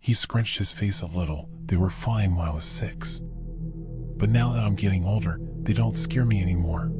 He scrunched his face a little. They were fine when I was 6. But now that I'm getting older, they don't scare me anymore.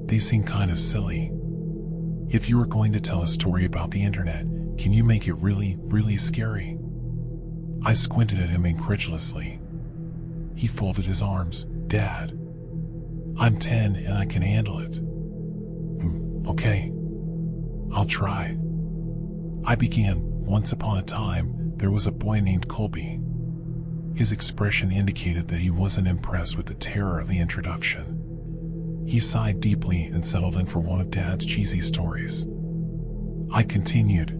They seem kind of silly. If you were going to tell a story about the internet, can you make it really, really scary? I squinted at him incredulously. He folded his arms. Dad, I'm 10 and I can handle it. Okay. I'll try. I began. Once upon a time, there was a boy named Colby. His expression indicated that he wasn't impressed with the terror of the introduction. He sighed deeply and settled in for one of Dad's cheesy stories. I continued.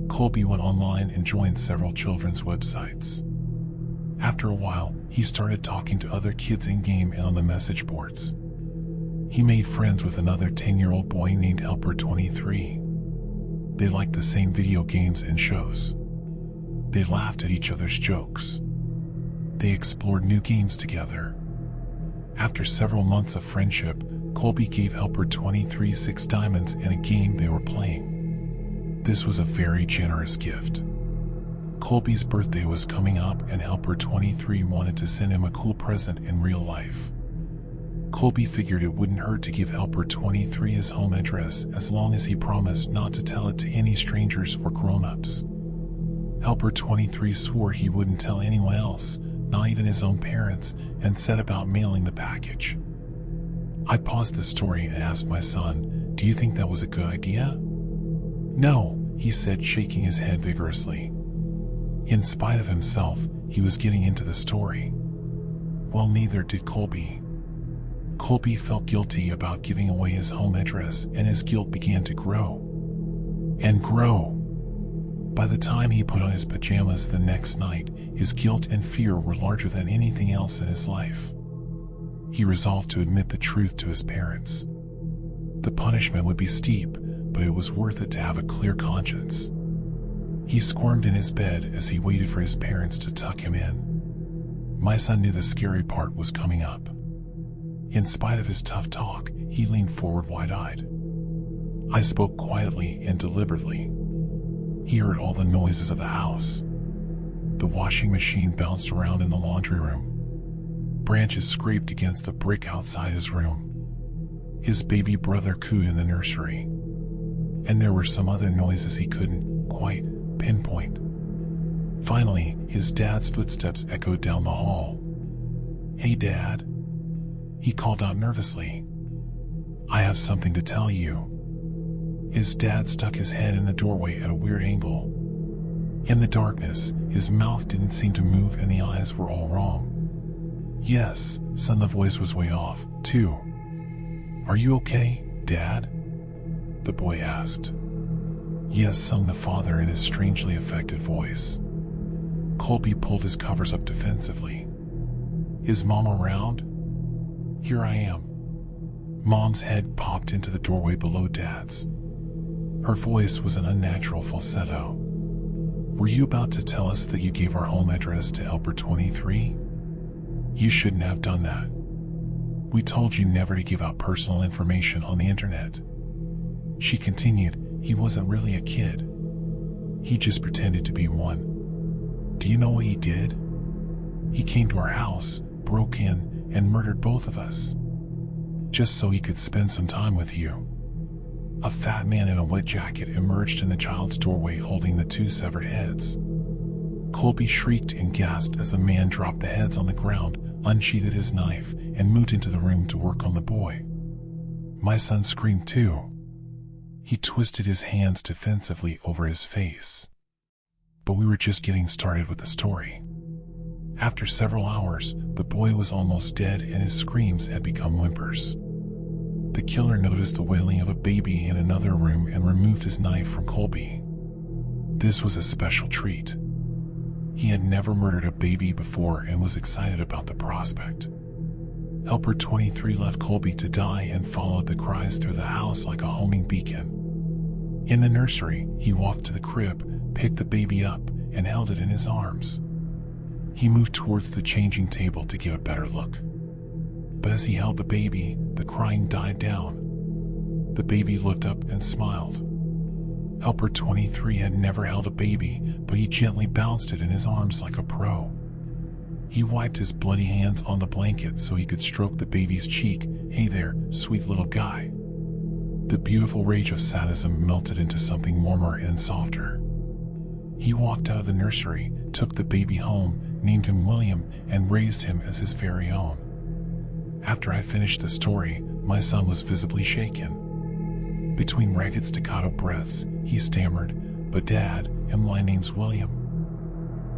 Colby went online and joined several children's websites. After a while, he started talking to other kids in-game and on the message boards. He made friends with another 10-year-old boy named Helper23. They liked the same video games and shows. They laughed at each other's jokes. They explored new games together. After several months of friendship, Colby gave Helper23 6 diamonds in a game they were playing. This was a very generous gift. Colby's birthday was coming up and Helper23 wanted to send him a cool present in real life. Colby figured it wouldn't hurt to give Helper23 his home address as long as he promised not to tell it to any strangers or grown-ups. Helper23 swore he wouldn't tell anyone else, not even his own parents, and set about mailing the package. I paused the story and asked my son, "Do you think that was a good idea?" "No," he said, shaking his head vigorously. In spite of himself, he was getting into the story. Well, neither did Colby. Colby felt guilty about giving away his home address, and his guilt began to grow. And grow. By the time he put on his pajamas the next night, his guilt and fear were larger than anything else in his life. He resolved to admit the truth to his parents. The punishment would be steep, but it was worth it to have a clear conscience. He squirmed in his bed as he waited for his parents to tuck him in. My son knew the scary part was coming up. In spite of his tough talk, he leaned forward wide-eyed. I spoke quietly and deliberately. He heard all the noises of the house. The washing machine bounced around in the laundry room. Branches scraped against the brick outside his room. His baby brother cooed in the nursery. And there were some other noises he couldn't quite pinpoint. Finally, his dad's footsteps echoed down the hall. "Hey, Dad," he called out nervously. "I have something to tell you." His dad stuck his head in the doorway at a weird angle. In the darkness, his mouth didn't seem to move and the eyes were all wrong. "Yes, son," the voice was way off, too. "Are you okay, Dad?" the boy asked. "Yes," sung the father in his strangely affected voice. Colby pulled his covers up defensively. "Is Mom around?" "Here I am." Mom's head popped into the doorway below Dad's. Her voice was an unnatural falsetto. "Were you about to tell us that you gave our home address to Helper23? You shouldn't have done that. We told you never to give out personal information on the internet." She continued, "He wasn't really a kid. He just pretended to be one. Do you know what he did? He came to our house, broke in, and murdered both of us. Just so he could spend some time with you." A fat man in a wet jacket emerged in the child's doorway holding the 2 severed heads. Colby shrieked and gasped as the man dropped the heads on the ground, unsheathed his knife, and moved into the room to work on the boy. My son screamed too. He twisted his hands defensively over his face. But we were just getting started with the story. After several hours, the boy was almost dead and his screams had become whimpers. The killer noticed the wailing of a baby in another room and removed his knife from Colby. This was a special treat. He had never murdered a baby before and was excited about the prospect. Helper23 left Colby to die and followed the cries through the house like a homing beacon. In the nursery, he walked to the crib, picked the baby up, and held it in his arms. He moved towards the changing table to get a better look. But as he held the baby, the crying died down. The baby looked up and smiled. Helper 23 had never held a baby, but he gently bounced it in his arms like a pro. He wiped his bloody hands on the blanket so he could stroke the baby's cheek. "Hey there, sweet little guy." The beautiful rage of sadism melted into something warmer and softer. He walked out of the nursery, took the baby home, named him William, and raised him as his very own. After I finished the story, my son was visibly shaken. Between ragged staccato breaths, he stammered, "But Dad, and my name's William."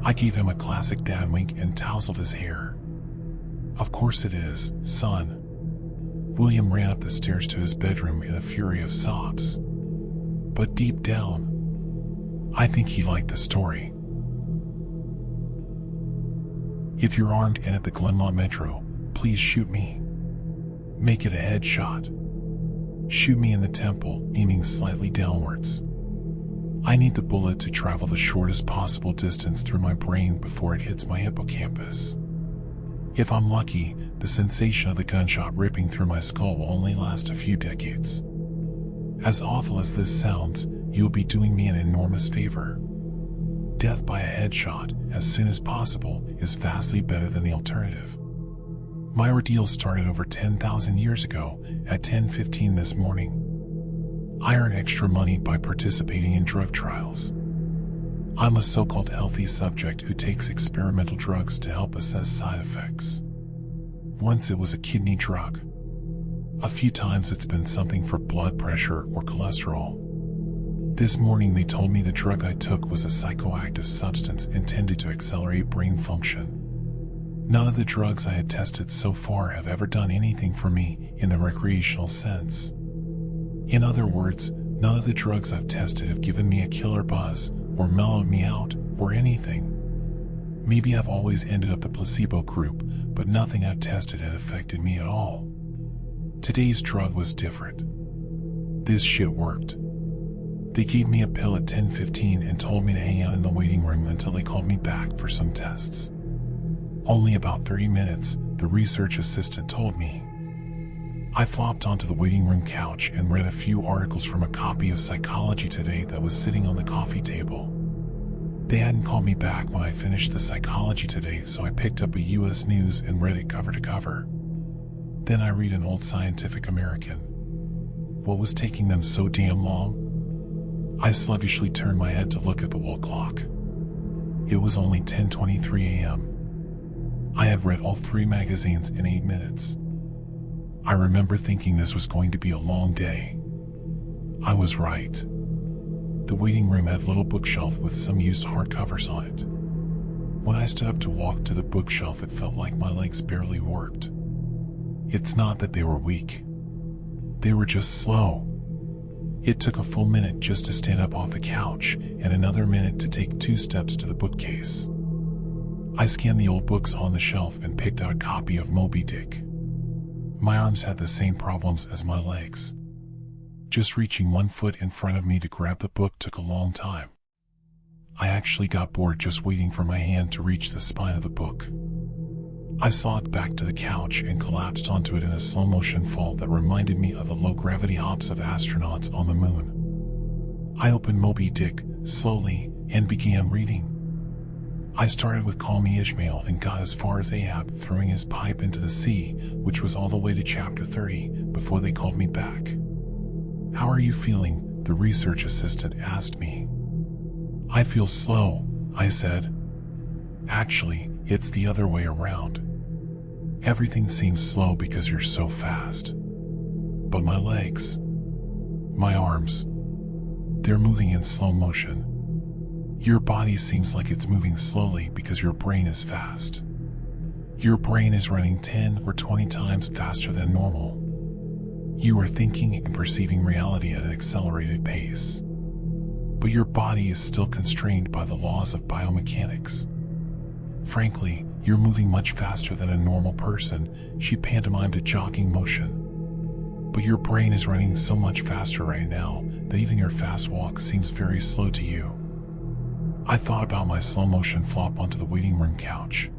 I gave him a classic dad wink and tousled his hair. "Of course it is, son." William ran up the stairs to his bedroom in a fury of sobs. But deep down, I think he liked the story. If you're armed and at the Glenmont Metro, please shoot me. Make it a headshot. Shoot me in the temple, aiming slightly downwards. I need the bullet to travel the shortest possible distance through my brain before it hits my hippocampus. If I'm lucky, the sensation of the gunshot ripping through my skull will only last a few decades. As awful as this sounds, you'll be doing me an enormous favor. Death by a headshot, as soon as possible, is vastly better than the alternative. My ordeal started over 10,000 years ago, at 10:15 this morning. I earn extra money by participating in drug trials. I'm a so-called healthy subject who takes experimental drugs to help assess side effects. Once it was a kidney drug. A few times it's been something for blood pressure or cholesterol. This morning they told me the drug I took was a psychoactive substance intended to accelerate brain function. None of the drugs I had tested so far have ever done anything for me in the recreational sense. In other words, none of the drugs I've tested have given me a killer buzz, or mellowed me out, or anything. Maybe I've always ended up the placebo group, but nothing I've tested had affected me at all. Today's drug was different. This shit worked. They gave me a pill at 10:15 and told me to hang out in the waiting room until they called me back for some tests. Only about 30 minutes, the research assistant told me. I flopped onto the waiting room couch and read a few articles from a copy of Psychology Today that was sitting on the coffee table. They hadn't called me back when I finished the Psychology Today, so I picked up a US News and read it cover to cover. Then I read an old Scientific American. What was taking them so damn long? I sluggishly turned my head to look at the wall clock. It was only 10:23 a.m. I had read all 3 magazines in 8 minutes. I remember thinking this was going to be a long day. I was right. The waiting room had a little bookshelf with some used hardcovers on it. When I stood up to walk to the bookshelf, it felt like my legs barely worked. It's not that they were weak. They were just slow. It took a full minute just to stand up off the couch, and another minute to take 2 steps to the bookcase. I scanned the old books on the shelf and picked out a copy of Moby Dick. My arms had the same problems as my legs. Just reaching 1 foot in front of me to grab the book took a long time. I actually got bored just waiting for my hand to reach the spine of the book. I slogged back to the couch and collapsed onto it in a slow-motion fall that reminded me of the low-gravity hops of astronauts on the moon. I opened Moby Dick, slowly, and began reading. I started with Call Me Ishmael and got as far as Ahab throwing his pipe into the sea, which was all the way to chapter 30, before they called me back. "How are you feeling?" the research assistant asked me. "I feel slow," I said. "Actually, it's the other way around. Everything seems slow because you're so fast. But my legs, my arms, they're moving in slow motion. Your body seems like it's moving slowly because your brain is fast. Your brain is running 10 or 20 times faster than normal. You are thinking and perceiving reality at an accelerated pace. But your body is still constrained by the laws of biomechanics. Frankly, you're moving much faster than a normal person," she pantomimed a jogging motion. "But your brain is running so much faster right now that even your fast walk seems very slow to you." I thought about my slow-motion flop onto the waiting room couch.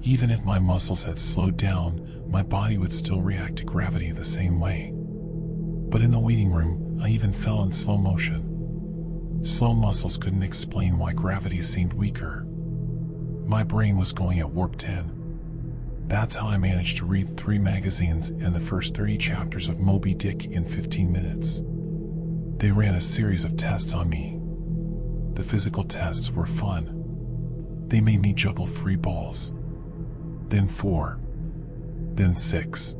Even if my muscles had slowed down, my body would still react to gravity the same way. But in the waiting room, I even fell in slow motion. Slow muscles couldn't explain why gravity seemed weaker. My brain was going at warp 10. That's how I managed to read 3 magazines and the first 30 chapters of Moby Dick in 15 minutes. They ran a series of tests on me. The physical tests were fun. They made me juggle 3 balls, then 4, then 6.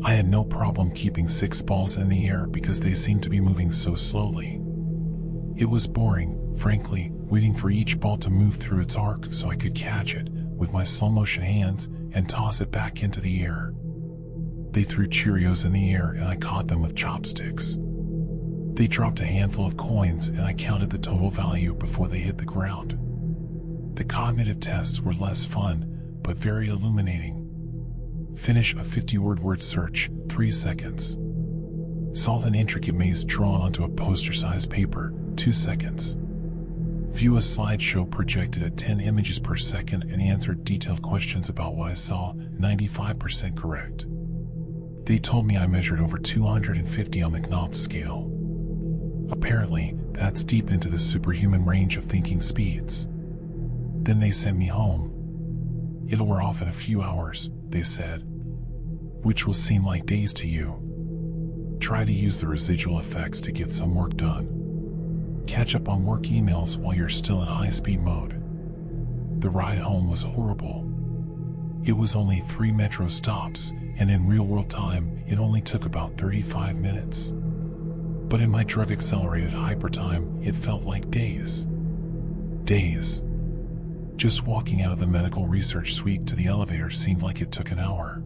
I had no problem keeping 6 balls in the air because they seemed to be moving so slowly. It was boring, frankly, waiting for each ball to move through its arc so I could catch it with my slow-motion hands and toss it back into the air. They threw Cheerios in the air and I caught them with chopsticks. They dropped a handful of coins and I counted the total value before they hit the ground. The cognitive tests were less fun, but very illuminating. Finish a 50-word word search, 3 seconds. Solve an intricate maze drawn onto a poster-sized paper, 2 seconds. View a slideshow projected at 10 images per second and answer detailed questions about what I saw, 95% correct. They told me I measured over 250 on the Knopf scale. Apparently, that's deep into the superhuman range of thinking speeds. Then they sent me home. It'll wear off in a few hours, they said, which will seem like days to you. Try to use the residual effects to get some work done. Catch up on work emails while you're still in high-speed mode. The ride home was horrible. It was only 3 metro stops, and in real-world time, it only took about 35 minutes. But in my drug-accelerated hypertime, it felt like days. Days. Just walking out of the medical research suite to the elevator seemed like it took an hour.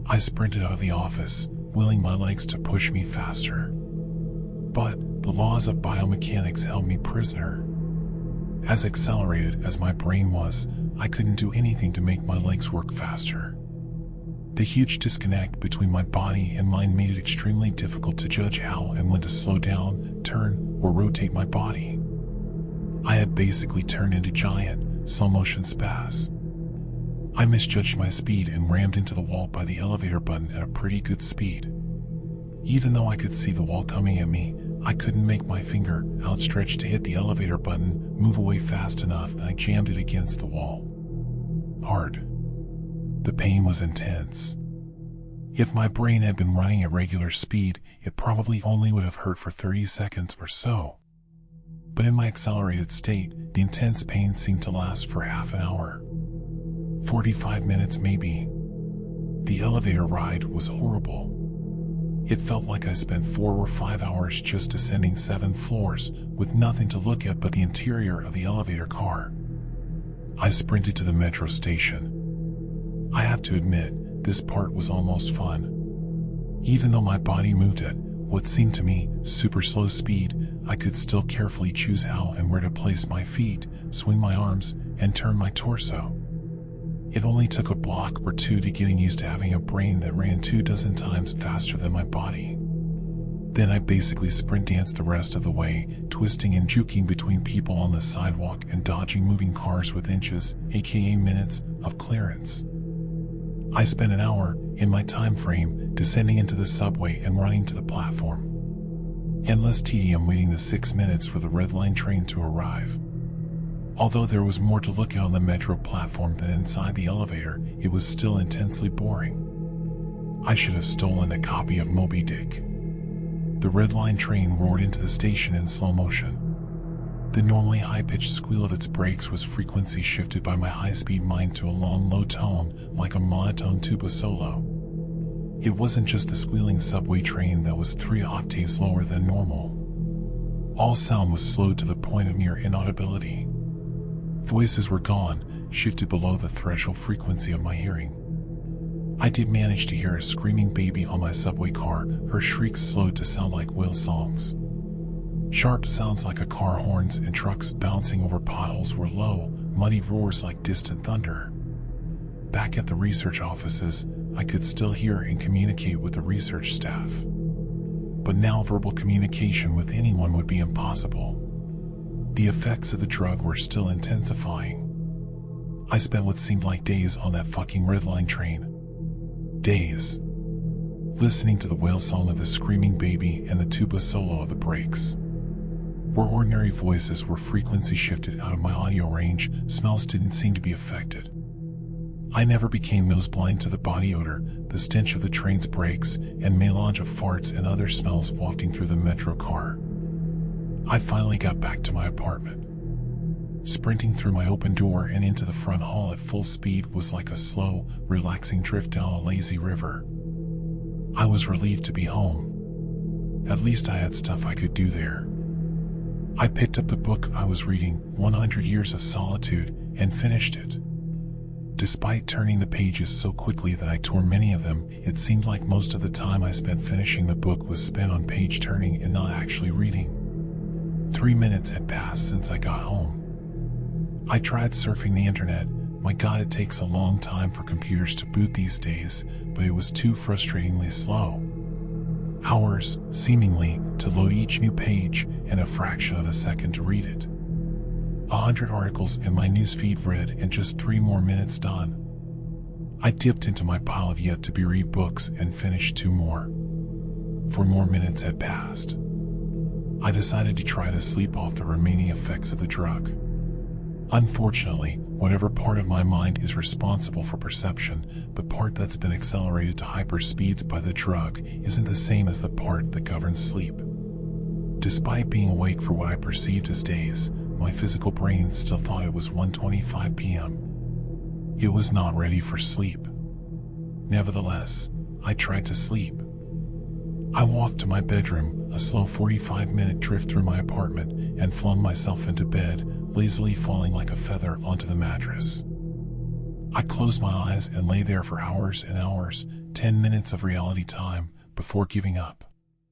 I sprinted out of the office, willing my legs to push me faster. But the laws of biomechanics held me prisoner. As accelerated as my brain was, I couldn't do anything to make my legs work faster. The huge disconnect between my body and mind made it extremely difficult to judge how and when to slow down, turn, or rotate my body. I had basically turned into giant, slow-motion spaz. I misjudged my speed and rammed into the wall by the elevator button at a pretty good speed. Even though I could see the wall coming at me, I couldn't make my finger, outstretched to hit the elevator button, move away fast enough, and I jammed it against the wall. Hard. The pain was intense. If my brain had been running at regular speed, it probably only would have hurt for 30 seconds or so. But in my accelerated state, the intense pain seemed to last for half an hour. 45 minutes maybe. The elevator ride was horrible. It felt like I spent 4 or 5 hours just descending 7 floors, with nothing to look at but the interior of the elevator car. I sprinted to the metro station. I have to admit, this part was almost fun. Even though my body moved at what seemed to me super slow speed, I could still carefully choose how and where to place my feet, swing my arms, and turn my torso. It only took a block or 2 to getting used to having a brain that ran 24 times faster than my body. Then I basically sprint danced the rest of the way, twisting and juking between people on the sidewalk and dodging moving cars with inches, aka minutes, of clearance. I spent an hour, in my time frame, descending into the subway and running to the platform. Endless tedium waiting the 6 minutes for the Red Line train to arrive. Although there was more to look at on the metro platform than inside the elevator, it was still intensely boring. I should have stolen a copy of Moby Dick. The Red Line train roared into the station in slow motion. The normally high-pitched squeal of its brakes was frequency shifted by my high-speed mind to a long, low tone, like a monotone tuba solo. It wasn't just the squealing subway train that was 3 octaves lower than normal. All sound was slowed to the point of near inaudibility. Voices were gone, shifted below the threshold frequency of my hearing. I did manage to hear a screaming baby on my subway car, her shrieks slowed to sound like whale songs. Sharp sounds like a car horns and trucks bouncing over potholes were low, muddy roars like distant thunder. Back at the research offices, I could still hear and communicate with the research staff. But now verbal communication with anyone would be impossible. The effects of the drug were still intensifying. I spent what seemed like days on that fucking Red Line train. Days. Listening to the whale song of the screaming baby and the tuba solo of the brakes. Where ordinary voices were frequency shifted out of my audio range, smells didn't seem to be affected. I never became noseblind to the body odor, the stench of the train's brakes, and melange of farts and other smells wafting through the metro car. I finally got back to my apartment. Sprinting through my open door and into the front hall at full speed was like a slow, relaxing drift down a lazy river. I was relieved to be home. At least I had stuff I could do there. I picked up the book I was reading, 100 Years of Solitude, and finished it. Despite turning the pages so quickly that I tore many of them, it seemed like most of the time I spent finishing the book was spent on page turning and not actually reading. 3 minutes had passed since I got home. I tried surfing the internet. My God, it takes a long time for computers to boot these days, but it was too frustratingly slow. Hours, seemingly, to load each new page, and a fraction of a second to read it. 100 articles in my newsfeed read and just 3 more minutes done. I dipped into my pile of yet-to-be-read books and finished 2 more. 4 more minutes had passed. I decided to try to sleep off the remaining effects of the drug. Unfortunately, whatever part of my mind is responsible for perception, the part that's been accelerated to hyperspeeds by the drug, isn't the same as the part that governs sleep. Despite being awake for what I perceived as days, my physical brain still thought it was 1:25 p.m. It was not ready for sleep. Nevertheless, I tried to sleep. I walked to my bedroom, a slow 45-minute drift through my apartment, and flung myself into bed, lazily falling like a feather onto the mattress. I closed my eyes and lay there for hours and hours, 10 minutes of reality time, before giving up.